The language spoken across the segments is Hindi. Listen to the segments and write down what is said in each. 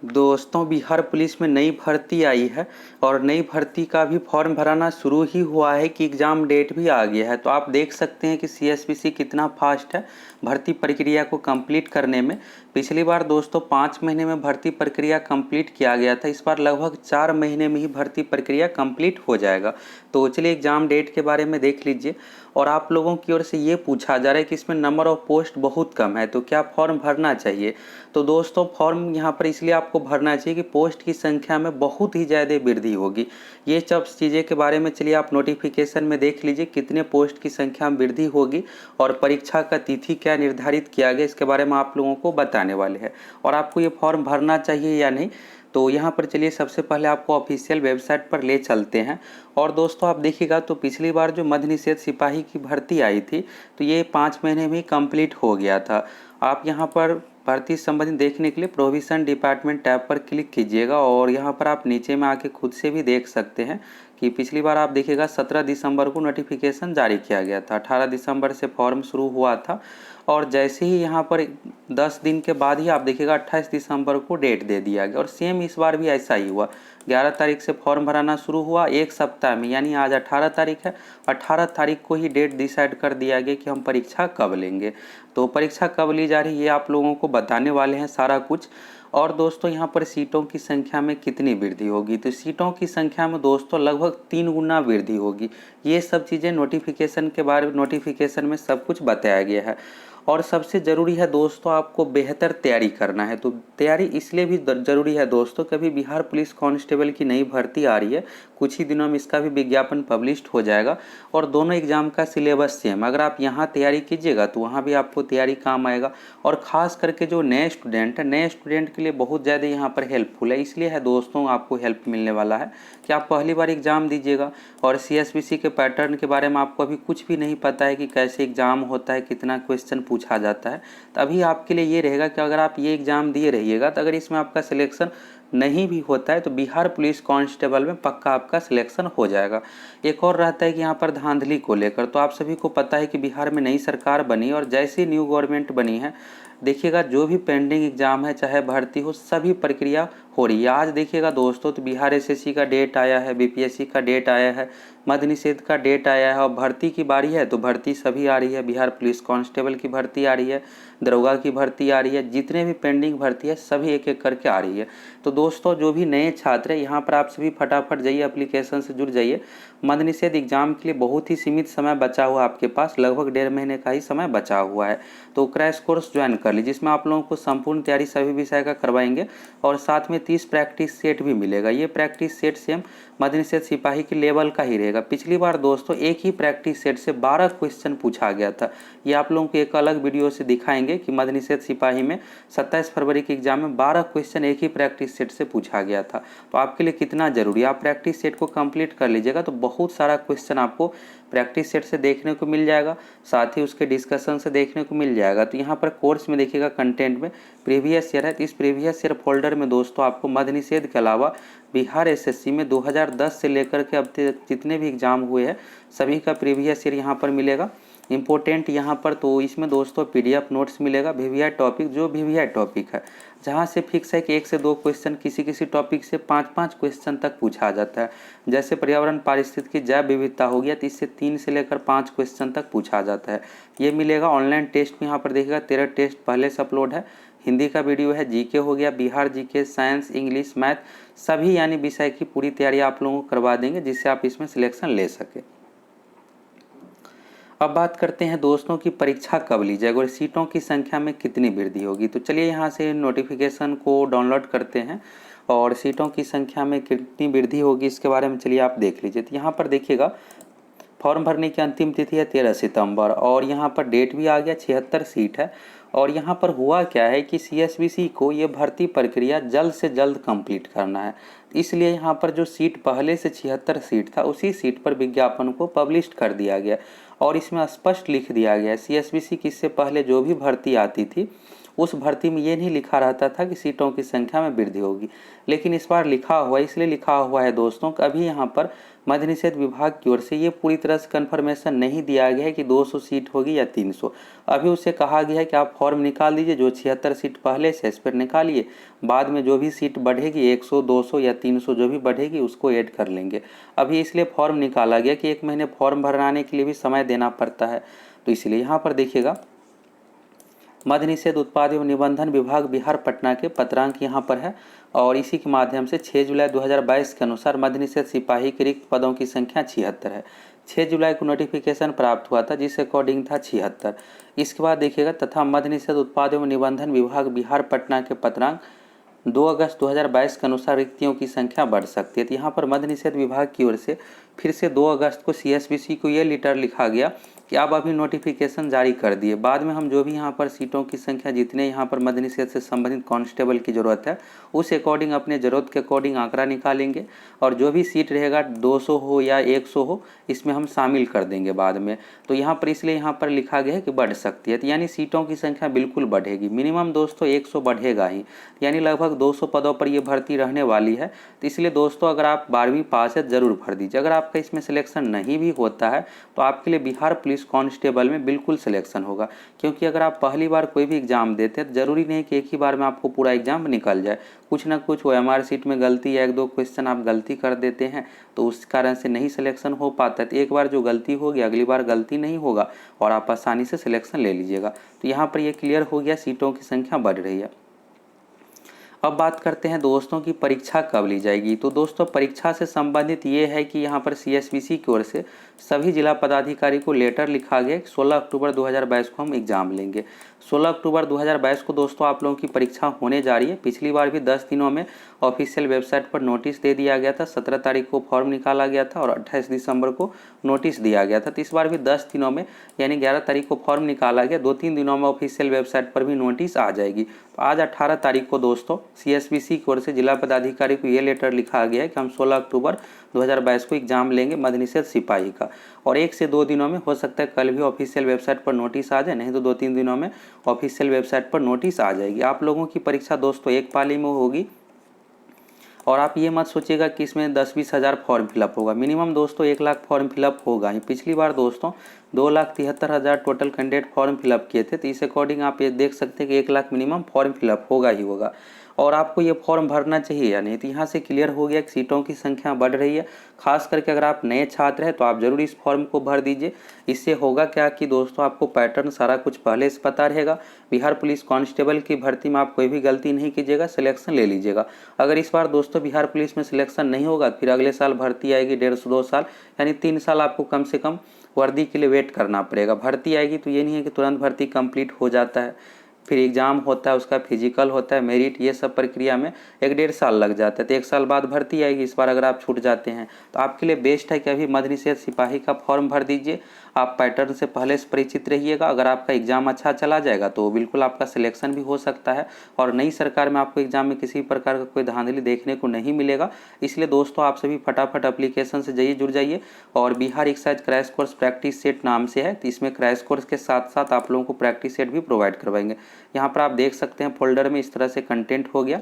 दोस्तों, बिहार पुलिस में नई भर्ती आई है और नई भर्ती का भी फॉर्म भराना शुरू ही हुआ है कि एग्ज़ाम डेट भी आ गया है। तो आप देख सकते हैं कि सीएसबीसी कितना फास्ट है भर्ती प्रक्रिया को कंप्लीट करने में। पिछली बार दोस्तों 5 महीने में भर्ती प्रक्रिया कंप्लीट किया गया था, इस बार लगभग 4 महीने में ही भर्ती प्रक्रिया कंप्लीट हो जाएगा। तो चलिए एग्ज़ाम डेट के बारे में देख लीजिए। और आप लोगों की ओर से ये पूछा जा रहा है कि इसमें नंबर ऑफ पोस्ट बहुत कम है, तो क्या फॉर्म भरना चाहिए। तो दोस्तों फॉर्म यहाँ पर इसलिए आपको भरना चाहिए कि पोस्ट की संख्या में बहुत ही ज़्यादा वृद्धि होगी। ये सब चीज़ें के बारे में चलिए आप नोटिफिकेशन में देख लीजिए कितने पोस्ट की संख्या में वृद्धि होगी और परीक्षा का तिथि क्या निर्धारित किया गया, इसके बारे में आप लोगों को बताने वाले हैं। और आपको ये फॉर्म भरना चाहिए या नहीं, तो यहाँ पर चलिए सबसे पहले आपको ऑफिशियल वेबसाइट पर ले चलते हैं। और दोस्तों आप देखिएगा तो पिछली बार जो मद्य निषेध सिपाही की भर्ती आई थी तो ये 5 महीने में कंप्लीट हो गया था। आप यहाँ पर भर्ती संबंधी देखने के लिए प्रोविज़न डिपार्टमेंट टैब पर क्लिक कीजिएगा और यहाँ पर आप नीचे में आके खुद से भी देख सकते हैं कि पिछली बार आप देखिएगा 17 दिसंबर को नोटिफिकेशन जारी किया गया था, 18 दिसंबर से फॉर्म शुरू हुआ था और जैसे ही यहाँ पर 10 दिन के बाद ही आप देखिएगा 28 दिसंबर को डेट दे दिया गया। और सेम इस बार भी ऐसा ही हुआ, 11 तारीख से फॉर्म भराना शुरू हुआ, एक सप्ताह में यानी आज 18 तारीख है, 18 तारीख को ही डेट डिसाइड कर दिया गया कि हम परीक्षा कब लेंगे। तो परीक्षा कब ली जा रही है ये आप लोगों को बताने वाले हैं सारा कुछ। और दोस्तों यहाँ पर सीटों की संख्या में कितनी वृद्धि होगी, तो सीटों की संख्या में दोस्तों लगभग 3 गुना वृद्धि होगी। ये सब चीज़ें नोटिफिकेशन के बारे में नोटिफिकेशन में सब कुछ बताया गया है। और सबसे ज़रूरी है दोस्तों आपको बेहतर तैयारी करना है। तो तैयारी इसलिए भी ज़रूरी है दोस्तों, कभी बिहार पुलिस कांस्टेबल की नई भर्ती आ रही है, कुछ ही दिनों में इसका भी विज्ञापन पब्लिश हो जाएगा और दोनों एग्ज़ाम का सिलेबस सेम। अगर आप यहाँ तैयारी कीजिएगा तो वहाँ भी आपको तैयारी काम आएगा। और ख़ास करके जो नए स्टूडेंट है, नए स्टूडेंट के लिए बहुत ज़्यादा यहाँ पर हेल्पफुल है। इसलिए है दोस्तों आपको हेल्प मिलने वाला है कि आप पहली बार एग्ज़ाम दीजिएगा और सीएसबीसी के पैटर्न के बारे में आपको अभी कुछ भी नहीं पता है कि कैसे एग्ज़ाम होता है, कितना क्वेश्चन पूछा जाता है। तो अभी आपके लिए ये रहेगा कि अगर आप ये एग्ज़ाम दिए रहिएगा तो अगर इसमें आपका सिलेक्शन नहीं भी होता है तो बिहार पुलिस कांस्टेबल में पक्का आपका सिलेक्शन हो जाएगा। एक और रहता है कि यहाँ पर धांधली को लेकर, तो आप सभी को पता है कि बिहार में नई सरकार बनी और जैसी न्यू गवर्नमेंट बनी है, देखिएगा जो भी पेंडिंग एग्ज़ाम है चाहे भर्ती हो सभी प्रक्रिया हो रही है। आज देखिएगा दोस्तों तो बिहार एसएससी का डेट आया है, बीपीएससी का डेट आया है, मद्य निषेध का डेट आया है और भर्ती की बारी है तो भर्ती सभी आ रही है। बिहार पुलिस कांस्टेबल की भर्ती आ रही है, दरोगा की भर्ती आ रही है, जितने भी पेंडिंग भर्ती है सभी एक एक करके आ रही है। तो दोस्तों जो भी नए छात्र हैं यहाँ पर आप सभी फटाफट जाइए, एप्लीकेशन से जुड़ जाइए। मद्य निषेध एग्जाम के लिए बहुत ही सीमित समय बचा हुआ आपके पास, लगभग 1.5 महीने का ही समय बचा हुआ है। तो क्रैश कोर्स ज्वाइन कर लीजिए, जिसमें आप लोगों को संपूर्ण तैयारी सभी विषय का करवाएंगे और साथ में 30 प्रैक्टिस सेट भी मिलेगा। ये प्रैक्टिस सेट सेम मद्य निषेध सिपाही के लेवल का ही रहेगा। पिछली बार दोस्तों एक ही प्रैक्टिस सेट से 12 क्वेश्चन पूछा गया था। ये आप लोगों को एक अलग वीडियो से दिखाएंगे कि मद्य निषेध सिपाही में 27 फरवरी के एग्जाम में 12 क्वेश्चन एक ही प्रैक्टिस सेट से पूछा गया था। तो आपके लिए कितना जरूरी है, आप प्रैक्टिस सेट को कंप्लीट कर लीजिएगा तो बहुत सारा क्वेश्चन आपको प्रैक्टिस सेट से देखने को मिल जाएगा, साथ ही उसके डिस्कशन से देखने को मिल जाएगा। तो यहाँ पर कोर्स में देखिएगा कंटेंट में प्रीवियस ईयर है, तो इस प्रीवियस ईयर फोल्डर में दोस्तों आपको मद्य निषेध के अलावा बिहार एसएससी में 2010 से लेकर के अब तक जितने भी एग्जाम हुए हैं सभी का प्रीवियस ईयर यहाँ पर मिलेगा। इम्पोर्टेंट यहाँ पर तो इसमें दोस्तों पीडीएफ नोट्स मिलेगा, वीवीआई टॉपिक जो वीवीआई टॉपिक है जहाँ से फिक्स है कि 1 से 2 क्वेश्चन, किसी किसी टॉपिक से 5-5 क्वेश्चन तक पूछा जाता है। जैसे पर्यावरण पारिस्थितिकी जैव विविधता हो गया तो इससे 3 से लेकर 5 क्वेश्चन तक पूछा जाता है। ये मिलेगा ऑनलाइन टेस्ट में, यहाँ पर देखिएगा 13 टेस्ट पहले से अपलोड है। हिंदी का वीडियो है, जीके हो गया, Bihar GK, science, English, math सभी यानी विषय की पूरी तैयारी आप लोगों को करवा देंगे जिससे आप इसमें सिलेक्शन ले सके। अब बात करते हैं दोस्तों की परीक्षा कब ली जाएगी और सीटों की संख्या में कितनी वृद्धि होगी। तो चलिए यहाँ से नोटिफिकेशन को डाउनलोड करते हैं और सीटों की संख्या में कितनी वृद्धि होगी इसके बारे में चलिए आप देख लीजिए। तो यहाँ पर देखिएगा फॉर्म भरने की अंतिम तिथि है 13 सितंबर और यहाँ पर डेट भी आ गया, 76 सीट है। और यहाँ पर हुआ क्या है कि सीएसबीसी को ये भर्ती प्रक्रिया जल्द से जल्द कंप्लीट करना है, इसलिए यहाँ पर जो सीट पहले से 76 सीट था उसी सीट पर विज्ञापन को पब्लिश कर दिया गया और इसमें स्पष्ट लिख दिया गया सीएसबीसी की इससे पहले जो भी भर्ती आती थी उस भर्ती में ये नहीं लिखा रहता था कि सीटों की संख्या में वृद्धि होगी, लेकिन इस बार लिखा हुआ है। इसलिए लिखा हुआ है दोस्तों कि अभी यहाँ पर मद्य निषेध विभाग की ओर से ये पूरी तरह से कन्फर्मेशन नहीं दिया गया है कि 200 सीट होगी या 300। अभी उसे कहा गया है कि आप फॉर्म निकाल दीजिए, जो 76 सीट पहले से इस पर निकालिए, बाद में जो भी सीट बढ़ेगी 100, 200 या 300 जो भी बढ़ेगी उसको ऐड कर लेंगे। अभी इसलिए फॉर्म निकाला गया कि 1 महीने फॉर्म भराने के लिए भी समय देना पड़ता है। तो इसलिए यहाँ पर देखिएगा, मद्य निषेध उत्पाद एवं निबंधन विभाग बिहार पटना के पत्रांक यहाँ पर है, और इसी के माध्यम से 6 जुलाई 2022 के अनुसार मद्य निषेध सिपाही के रिक्त पदों की संख्या 76 है। 6 जुलाई को नोटिफिकेशन प्राप्त हुआ था जिस अकॉर्डिंग था 76। इसके बाद देखिएगा, तथा मद्य निषेध उत्पाद एवं निबंधन विभाग बिहार पटना के पत्रांक 2 अगस्त 2022 के अनुसार रिक्तियों की संख्या बढ़ सकती है। तो यहाँ पर मद्य निषेध विभाग की ओर से फिर से 2 अगस्त को CSBC को ये लेटर लिखा गया कि आप अभी नोटिफिकेशन जारी कर दिए, बाद में हम जो भी यहाँ पर सीटों की संख्या, जितने यहाँ पर मद्य निषेध से संबंधित कांस्टेबल की ज़रूरत है उस अकॉर्डिंग अपने ज़रूरत के अकॉर्डिंग आंकड़ा निकालेंगे, और जो भी सीट रहेगा 200 हो या 100 हो इसमें हम शामिल कर देंगे बाद में। तो यहाँ पर इसलिए यहाँ पर लिखा गया है कि बढ़ सकती है, तो यानी सीटों की संख्या बिल्कुल बढ़ेगी। मिनिमम दोस्तों 100 बढ़ेगा ही, यानी लगभग 200 पदों पर ये भर्ती रहने वाली है। तो इसलिए दोस्तों अगर आप 12वीं पास है ज़रूर भर दीजिए। अगर आपका इसमें सिलेक्शन नहीं भी होता है तो आपके लिए बिहार पुलिस कांस्टेबल में बिल्कुल सिलेक्शन होगा, क्योंकि अगर आप पहली बार कोई भी एग्जाम देते हैं तो ज़रूरी नहीं कि एक ही बार में आपको पूरा एग्जाम निकल जाए। कुछ ना कुछ OMR सीट में गलती या 1-2 क्वेश्चन आप गलती कर देते हैं तो उस कारण से नहीं सिलेक्शन हो पाता है। तो एक बार जो गलती होगी अगली बार गलती नहीं होगा और आप आसानी से सिलेक्शन ले लीजिएगा। तो यहाँ पर ये क्लियर हो गया, सीटों की संख्या बढ़ रही है। अब बात करते हैं दोस्तों की परीक्षा कब ली जाएगी। तो दोस्तों परीक्षा से संबंधित ये है कि यहाँ पर CSBC की ओर से सभी जिला पदाधिकारी को लेटर लिखा गया कि 16 अक्टूबर 2022 को हम एग्जाम लेंगे। 16 अक्टूबर 2022 को दोस्तों आप लोगों की परीक्षा होने जा रही है। पिछली बार भी 10 दिनों में ऑफिशियल वेबसाइट पर नोटिस दे दिया गया था। 17 तारीख को फॉर्म निकाला गया था और 28 दिसंबर को नोटिस दिया गया था। तो इस बार भी 10 दिनों में यानी 11 तारीख को फॉर्म निकाला गया, 2-3 दिनों में ऑफिशियल वेबसाइट पर भी नोटिस आ जाएगी। तो आज 18 तारीख को दोस्तों CSBC की ओर से जिला पदाधिकारी को ये लेटर लिखा गया है कि हम 16 अक्टूबर 2022 को एग्जाम लेंगे मद्य निषेध सिपाही का, और 1 से 2 दिनों में हो सकता है कल भी ऑफिशियल वेबसाइट पर नोटिस आ जाए, नहीं तो 2-3 दिनों में ऑफिशियल वेबसाइट पर नोटिस आ जाएगी। आप लोगों की परीक्षा दोस्तों एक पाली में होगी, और आप ये मत सोचिएगा कि इसमें 10-20 हज़ार फॉर्म फिलअप होगा। मिनिमम दोस्तों 1 लाख फॉर्म फिलअप होगा ही। पिछली बार दोस्तों 2,73,000 टोटल कैंडिडेट फॉर्म फिलअप किए थे। तो इस अकॉर्डिंग आप ये देख सकते हैं कि 1 लाख मिनिमम फॉर्म फिलअप होगा ही होगा, और आपको ये फॉर्म भरना चाहिए या नहीं। तो यहाँ से क्लियर हो गया कि सीटों की संख्या बढ़ रही है। खास करके अगर आप नए छात्र हैं तो आप जरूर इस फॉर्म को भर दीजिए। इससे होगा क्या कि दोस्तों आपको पैटर्न सारा कुछ पहले से पता रहेगा। बिहार पुलिस कांस्टेबल की भर्ती में आप कोई भी गलती नहीं कीजिएगा, सिलेक्शन ले लीजिएगा। अगर इस बार दोस्तों बिहार पुलिस में सिलेक्शन नहीं होगा, फिर अगले साल भर्ती आएगी 1.5-2 साल, यानी 3 साल आपको कम से कम वर्दी के लिए वेट करना पड़ेगा। भर्ती आएगी तो ये नहीं है कि तुरंत भर्ती कंप्लीट हो जाता है, फिर एग्ज़ाम होता है, उसका फिजिकल होता है, मेरिट, ये सब प्रक्रिया में 1-1.5 साल लग जाता है। तो 1 साल बाद भर्ती आएगी। इस बार अगर आप छूट जाते हैं तो आपके लिए बेस्ट है कि अभी मद्य निषेध सिपाही का फॉर्म भर दीजिए। आप पैटर्न से पहले से परिचित रहिएगा। अगर आपका एग्ज़ाम अच्छा चला जाएगा तो बिल्कुल आपका सिलेक्शन भी हो सकता है, और नई सरकार में आपको एग्ज़ाम में किसी प्रकार का कोई धांधली देखने को नहीं मिलेगा। इसलिए दोस्तों आप सभी फटाफट एप्लीकेशन से जाइए, जुड़ जाइए। और Bihar excise crash course practice set नाम से है, तो इसमें क्रैश कोर्स के साथ साथ आप लोगों को प्रैक्टिस सेट भी प्रोवाइड करवाएंगे। यहाँ पर आप देख सकते हैं फोल्डर में इस तरह से कंटेंट हो गया,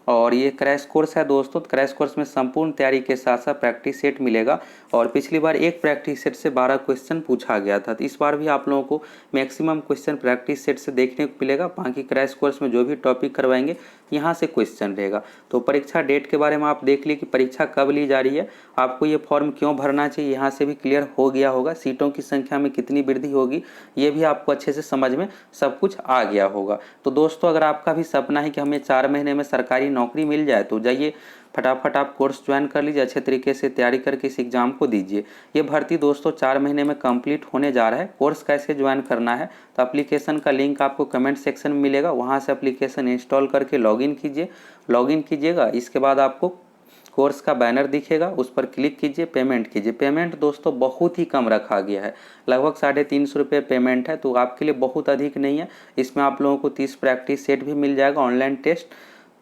और ये क्रैश कोर्स है दोस्तों। क्रैश कोर्स में संपूर्ण तैयारी के साथ साथ प्रैक्टिस सेट मिलेगा, और पिछली बार एक प्रैक्टिस सेट से 12 क्वेश्चन पूछा गया था। तो इस बार भी आप लोगों को मैक्सिमम क्वेश्चन प्रैक्टिस सेट से देखने को मिलेगा। बाकी क्रैश कोर्स में जो भी टॉपिक करवाएंगे यहाँ से क्वेश्चन रहेगा। तो परीक्षा डेट के बारे में आप देख ली कि परीक्षा कब ली जा रही है, आपको ये फॉर्म क्यों भरना चाहिए, यहाँ से भी क्लियर हो गया होगा। सीटों की संख्या में कितनी वृद्धि होगी ये भी आपको अच्छे से समझ में सब कुछ आ गया होगा। तो दोस्तों अगर आपका भी सपना है कि हमें 4 महीने में सरकारी नौकरी मिल जाए तो जाइए फटाफट आप कोर्स ज्वाइन कर लीजिए, अच्छे तरीके से तैयारी करके इस एग्ज़ाम को दीजिए। ये भर्ती दोस्तों 4 महीने में कंप्लीट होने जा रहा है। कोर्स कैसे ज्वाइन करना है तो एप्लीकेशन का लिंक आपको कमेंट सेक्शन में मिलेगा, वहाँ से एप्लीकेशन इंस्टॉल करके लॉगिन कीजिए। लॉगिन कीजिएगा, इसके बाद आपको कोर्स का बैनर दिखेगा, उस पर क्लिक कीजिए, पेमेंट कीजिए। पेमेंट दोस्तों बहुत ही कम रखा गया है, लगभग 350 रुपये पेमेंट है, तो आपके लिए बहुत अधिक नहीं है। इसमें आप लोगों को 30 प्रैक्टिस सेट भी मिल जाएगा, ऑनलाइन टेस्ट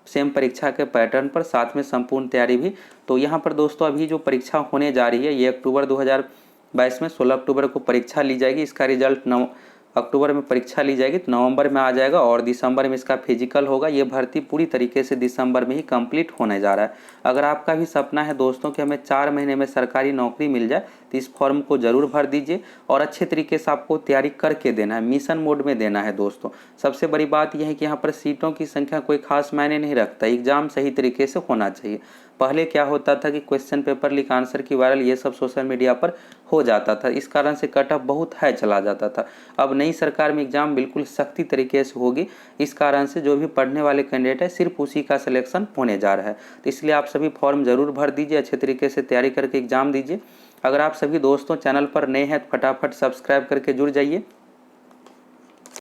सेम परीक्षा के पैटर्न पर, साथ में संपूर्ण तैयारी भी। तो यहाँ पर दोस्तों अभी जो परीक्षा होने जा रही है ये अक्टूबर 2022 में 16 अक्टूबर को परीक्षा ली जाएगी। इसका रिजल्ट अक्टूबर में परीक्षा ली जाएगी तो नवंबर में आ जाएगा और दिसंबर में इसका फिजिकल होगा। ये भर्ती पूरी तरीके से दिसंबर में ही कंप्लीट होने जा रहा है। अगर आपका भी सपना है दोस्तों कि हमें 4 महीने में सरकारी नौकरी मिल जाए तो इस फॉर्म को ज़रूर भर दीजिए और अच्छे तरीके से आपको तैयारी करके देना है, मिशन मोड में देना है दोस्तों। सबसे बड़ी बात यह है कि यहाँ पर सीटों की संख्या कोई खास मायने नहीं रखता, एग्ज़ाम सही तरीके से होना चाहिए। पहले क्या होता था कि क्वेश्चन पेपर लीक, आंसर की वायरल, ये सब सोशल मीडिया पर हो जाता था, इस कारण से कट ऑफ बहुत हाई चला जाता था। अब नई सरकार में एग्ज़ाम बिल्कुल सख्ती तरीके से होगी, इस कारण से जो भी पढ़ने वाले कैंडिडेट है सिर्फ उसी का सिलेक्शन होने जा रहा है। तो इसलिए आप सभी फॉर्म ज़रूर भर दीजिए, अच्छे तरीके से तैयारी करके एग्ज़ाम दीजिए। अगर आप सभी दोस्तों चैनल पर नए हैं तो फटाफट सब्सक्राइब करके जुड़ जाइए।